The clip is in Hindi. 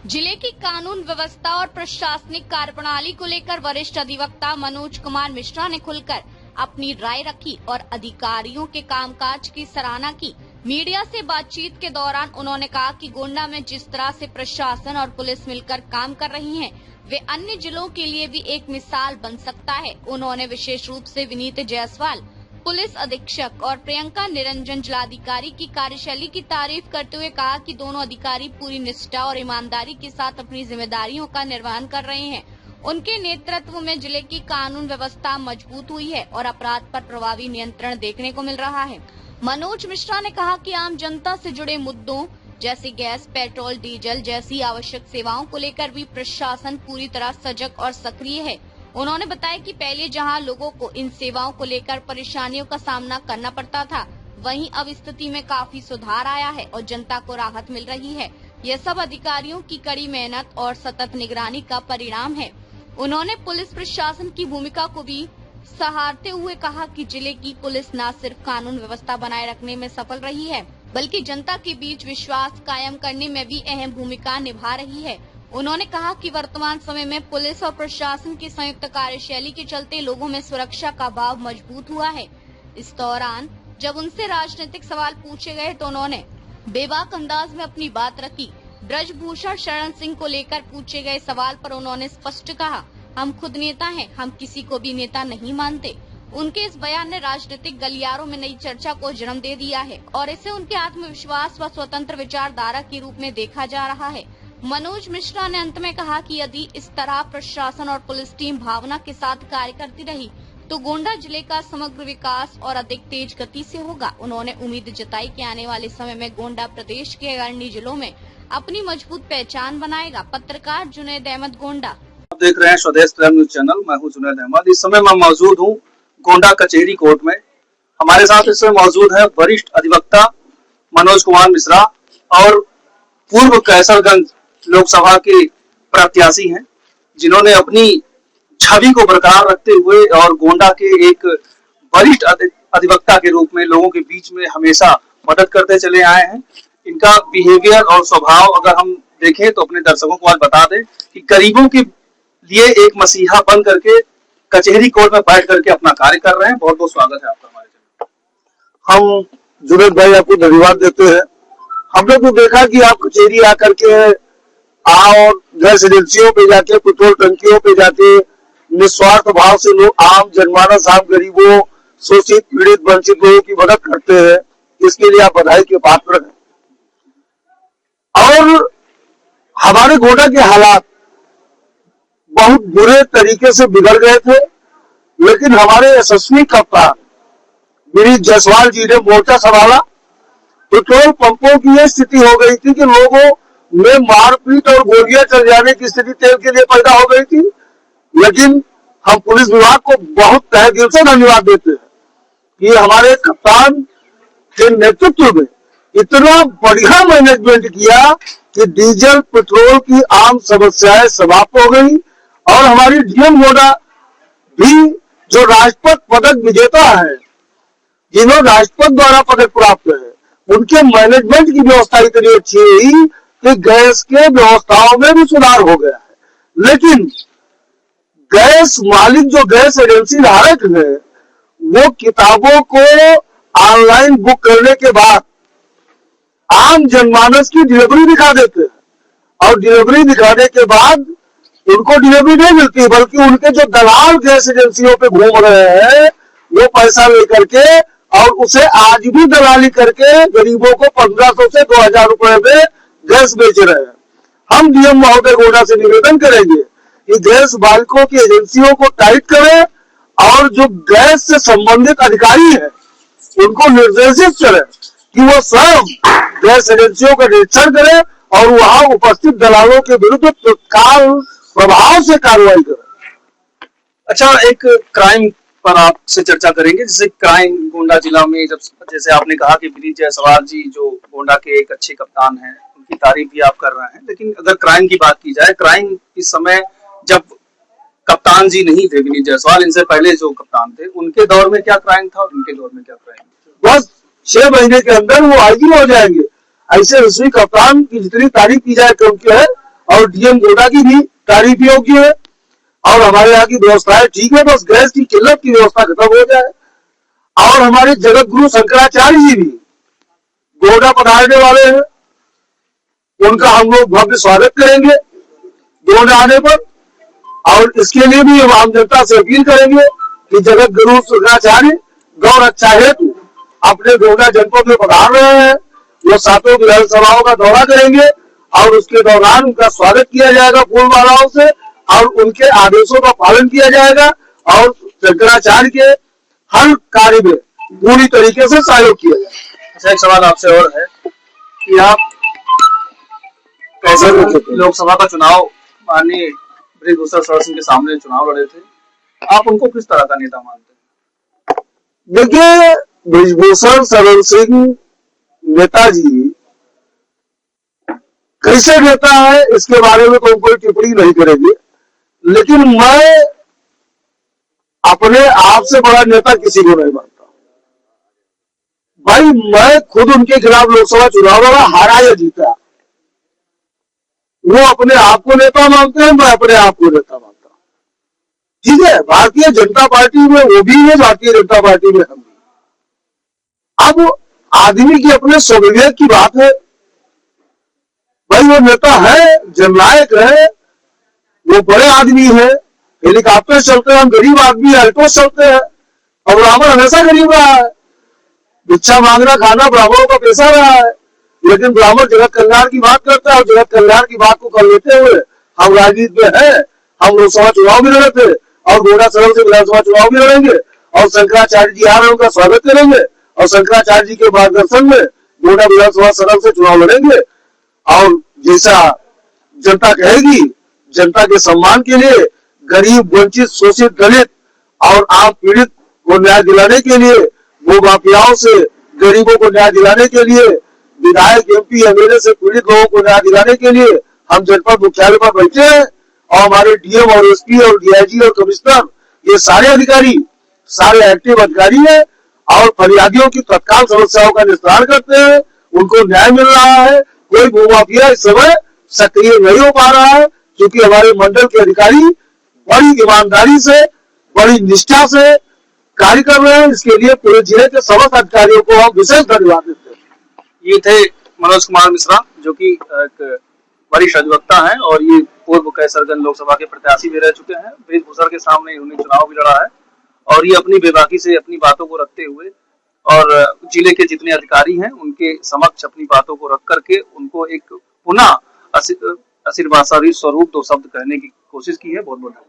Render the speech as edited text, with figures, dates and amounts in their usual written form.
जिले की कानून व्यवस्था और प्रशासनिक कार्यप्रणाली को लेकर वरिष्ठ अधिवक्ता मनोज कुमार मिश्रा ने खुलकर अपनी राय रखी और अधिकारियों के कामकाज की सराहना की। मीडिया से बातचीत के दौरान उन्होंने कहा कि गोंडा में जिस तरह से प्रशासन और पुलिस मिलकर काम कर रही है, वे अन्य जिलों के लिए भी एक मिसाल बन सकता है। उन्होंने विशेष रूप से विनीत जायसवाल पुलिस अधीक्षक और प्रियंका निरंजन जिलाधिकारी की कार्यशैली की तारीफ करते हुए कहा कि दोनों अधिकारी पूरी निष्ठा और ईमानदारी के साथ अपनी जिम्मेदारियों का निर्वहन कर रहे हैं। उनके नेतृत्व में जिले की कानून व्यवस्था मजबूत हुई है और अपराध पर प्रभावी नियंत्रण देखने को मिल रहा है। मनोज मिश्रा ने कहा कि आम जनता से जुड़े मुद्दों जैसे गैस, पेट्रोल, डीजल जैसी आवश्यक सेवाओं को लेकर भी प्रशासन पूरी तरह सजग और सक्रिय है। उन्होंने बताया कि पहले जहां लोगों को इन सेवाओं को लेकर परेशानियों का सामना करना पड़ता था, वहीं अब स्थिति में काफी सुधार आया है और जनता को राहत मिल रही है। यह सब अधिकारियों की कड़ी मेहनत और सतत निगरानी का परिणाम है। उन्होंने पुलिस प्रशासन की भूमिका को भी सराहते हुए कहा कि जिले की पुलिस न सिर्फ कानून व्यवस्था बनाए रखने में सफल रही है, बल्कि जनता के बीच विश्वास कायम करने में भी अहम भूमिका निभा रही है। उन्होंने कहा कि वर्तमान समय में पुलिस और प्रशासन की संयुक्त कार्यशैली के चलते लोगों में सुरक्षा का भाव मजबूत हुआ है। इस दौरान जब उनसे राजनीतिक सवाल पूछे गए तो उन्होंने बेबाक अंदाज में अपनी बात रखी। ब्रजभूषण शरण सिंह को लेकर पूछे गए सवाल पर उन्होंने स्पष्ट कहा, हम खुद नेता हैं, हम किसी को भी नेता नहीं मानते। उनके इस बयान ने राजनीतिक गलियारों में नई चर्चा को जन्म दे दिया है और इसे उनके आत्मविश्वास व स्वतंत्र विचारधारा के रूप में देखा जा रहा है। मनोज मिश्रा ने अंत में कहा कि यदि इस तरह प्रशासन और पुलिस टीम भावना के साथ कार्य करती रही तो गोंडा जिले का समग्र विकास और अधिक तेज गति से होगा। उन्होंने उम्मीद जताई कि आने वाले समय में गोंडा प्रदेश के अन्य जिलों में अपनी मजबूत पहचान बनाएगा। पत्रकार जुनैद अहमद, गोंडा। आप देख रहे हैं स्वदेश प्राइम न्यूज चैनल। मैं हूं जुनैद अहमद। इस समय मैं मौजूद हूं गोंडा कचहरी कोर्ट में। हमारे साथ इस समय मौजूद है वरिष्ठ अधिवक्ता मनोज कुमार मिश्रा और पूर्व कैसरगंज लोकसभा के प्रत्याशी हैं, जिन्होंने अपनी छवि को बरकरार रखते हुए और गोंडा के एक वरिष्ठ अधिवक्ता के रूप में लोगों के बीच में हमेशा मदद करते चले आए हैं। इनका बिहेवियर और स्वभाव अगर हम देखें तो अपने दर्शकों को आज बता दें कि गरीबों के लिए एक मसीहा बन करके कचहरी कोर्ट में बैठ करके अपना कार्य कर रहे हैं। बहुत बहुत स्वागत है आपका हमारे चैनल। हम जुनैद भाई आपको धन्यवाद देते हैं। हमने तो देखा कि आप कचहरी आकर के और गैस एजेंसियों पे जाके, पेट्रोल टंकियों पे जाके निस्वार्थ भाव से लोग आम जनमानस, आम गरीबों, शोषित, पीड़ित, वंचित लोगों की मदद करते हैं। इसके लिए आप बधाई के पात्र हैं। और हमारे गोंडा के हालात बहुत बुरे तरीके से बिगड़ गए थे, लेकिन हमारे यशस्वी कप्तान विनीत जायसवाल जी ने मोर्चा संभाला। पेट्रोल पंपों की यह स्थिति हो गई थी कि लोगों में मारपीट और गोलियां चल जाने की स्थिति तेल के लिए पैदा हो गई थी, लेकिन हम पुलिस विभाग को बहुत तहे दिल से धन्यवाद देते हैं कि हमारे कप्तान के नेतृत्व में इतना बढ़िया मैनेजमेंट किया कि डीजल पेट्रोल की आम समस्याएं समाप्त हो गई। और हमारी डीएम गोंडा भी जो राजपथ पदक विजेता है, जिन्होंने राजपथ द्वारा पदक प्राप्त है, उनके मैनेजमेंट की व्यवस्था इतनी अच्छी हुई कि गैस के व्यवस्थाओं में भी सुधार हो गया है। लेकिन गैस मालिक, जो गैस एजेंसी धारक है, वो किताबों को ऑनलाइन बुक करने के बाद आम जनमानस की डिलीवरी दिखा देते हैं और डिलीवरी दिखाने के बाद उनको डिलीवरी नहीं मिलती, बल्कि उनके जो दलाल गैस एजेंसियों पे घूम रहे हैं, वो पैसा लेकर के और उसे आज भी दलाली करके गरीबों को 1500 से 2000 रुपए में गैस बेच रहे हैं। हम डीएम महोदय गोंडा से निवेदन करेंगे कि गैस मालिकों की एजेंसियों को टाइट करें और जो गैस से संबंधित अधिकारी है उनको निर्देशित करें कि वो स्वयं गैस एजेंसियों का निरीक्षण करें और वहां उपस्थित दलालों के विरुद्ध तत्काल प्रभाव से कार्रवाई करें। अच्छा, एक क्राइम पर आपसे चर्चा करेंगे। जैसे क्राइम गोंडा जिला में, जैसे आपने कहा कि विनीत जायसवाल जी जो गोंडा के एक अच्छे कप्तान हैं, उनकी तारीफ भी आप कर रहे हैं, लेकिन अगर क्राइम की बात की जाए, क्राइम इस समय जब कप्तान जी नहीं थे विनीत जायसवाल, इनसे पहले जो कप्तान थे, उनके दौर में क्या क्राइम था और इनके दौर में क्या क्राइम था? बस 6 महीने के अंदर वो आईजी हो जाएंगे। ऐसे रश्मि कप्तान की जितनी तारीफ की जाए कम क्या है। और डीएम गोंडा की भी तारीफ योग्य है। और हमारे यहाँ की व्यवस्थाएं ठीक है, बस गैस की किल्लत की व्यवस्था खत्म हो जाए। और हमारे जगत गुरु शंकराचार्य जी भी गोंडा पधारने वाले हैं, उनका हम लोग भव्य स्वागत करेंगे गोंडा आने पर। और इसके लिए भी हम आम जनता से अपील करेंगे कि जगत गुरु शंकराचार्य गौ रक्षा हेतु अपने गोंडा जनपद में पधार रहे हैं। वो 7 विधानसभाओं का दौरा करेंगे और उसके दौरान उनका स्वागत किया जाएगा फूल मालाओं से और उनके आदेशों का पालन किया जाएगा और शंकराचार्य के हर कार्य में पूरी तरीके से सहयोग किया जाएगा। अच्छा, एक सवाल आपसे और है कि आप कैसे लोकसभा का चुनाव माननीय ब्रिजभूषण शरण सिंह के सामने चुनाव लड़े थे, आप उनको किस तरह का नेता मानते हैं? देखिए, ब्रिजभूषण शरण सिंह नेताजी कैसे नेता है इसके बारे में तो कोई टिप्पणी नहीं करेंगे, लेकिन मैं अपने आप से बड़ा नेता किसी को नहीं मानता। भाई, मैं खुद उनके खिलाफ लोकसभा चुनाव लड़ा, हारा या जीता। वो अपने आप को नेता मानते हैं, मैं अपने आप को नेता मानता हूं। ठीक है, भारतीय जनता पार्टी में वो भी है, भारतीय जनता पार्टी में हम भी। अब आदमी की अपने स्वविवेक की बात है। भाई, वो नेता है, जननायक है, वो बड़े आदमी है, हेलीकॉप्टर चलते हैं, हम गरीब आदमी अल्टो चलते हैं। और ब्राह्मण हमेशा गरीब रहा है, भिक्षा मांगना खाना ब्राह्मणों का पेशा रहा है। लेकिन ब्राह्मण जगत कल्याण की बात करता है और जगत कल्याण की बात को कर लेते हुए हम राजनीति में है। हम लोकसभा चुनाव भी लड़े थे और गोंडा शहर से विधानसभा चुनाव भी लड़ेंगे और शंकराचार्य जी आ रहे हैं, उनका स्वागत करेंगे और शंकराचार्य जी के मार्गदर्शन में गोंडा विधानसभा सदन से चुनाव लड़ेंगे। और जैसा जनता कहेगी, जनता के सम्मान के लिए गरीब, वंचित, शोषित, दलित और आम पीड़ित को न्याय दिलाने के लिए, भू माफियाओं से गरीबों को न्याय दिलाने के लिए, विधायक, एमपी, एमएलए से पीड़ित लोगों को न्याय दिलाने के लिए हम जनपद मुख्यालय पर बैठे हैं। और हमारे डीएम और एसपी और डीआईजी और कमिश्नर, ये सारे अधिकारी, सारे एक्टिव अधिकारी हैं और फरियादियों की तत्काल समस्याओं का निस्तारण करते हैं। उनको न्याय मिल रहा है। कोई भूमाफिया इस समय सक्रिय नहीं हो पा रहा है, क्योंकि हमारे मंडल के अधिकारी बड़ी ईमानदारी से, बड़ी निष्ठा से कार्य कर रहे हैं। इसके लिए पूरे जिले के समस्त अधिकारियों को हम विशेष धन्यवाद देते हैं। ये थे मनोज कुमार मिश्रा, जो कि एक वरिष्ठ अधिवक्ता हैं और ये पूर्व कैसरगंज लोकसभा के प्रत्याशी भी रह चुके हैं। ब्रिजभूषण के सामने उन्होंने चुनाव भी लड़ा है और ये अपनी बेबाकी से अपनी बातों को रखते हुए और जिले के जितने अधिकारी हैं उनके समक्ष अपनी बातों को रख करके उनको एक पुनः आशीर्वाद स्वरूप 2 शब्द कहने की कोशिश की है। बहुत बहुत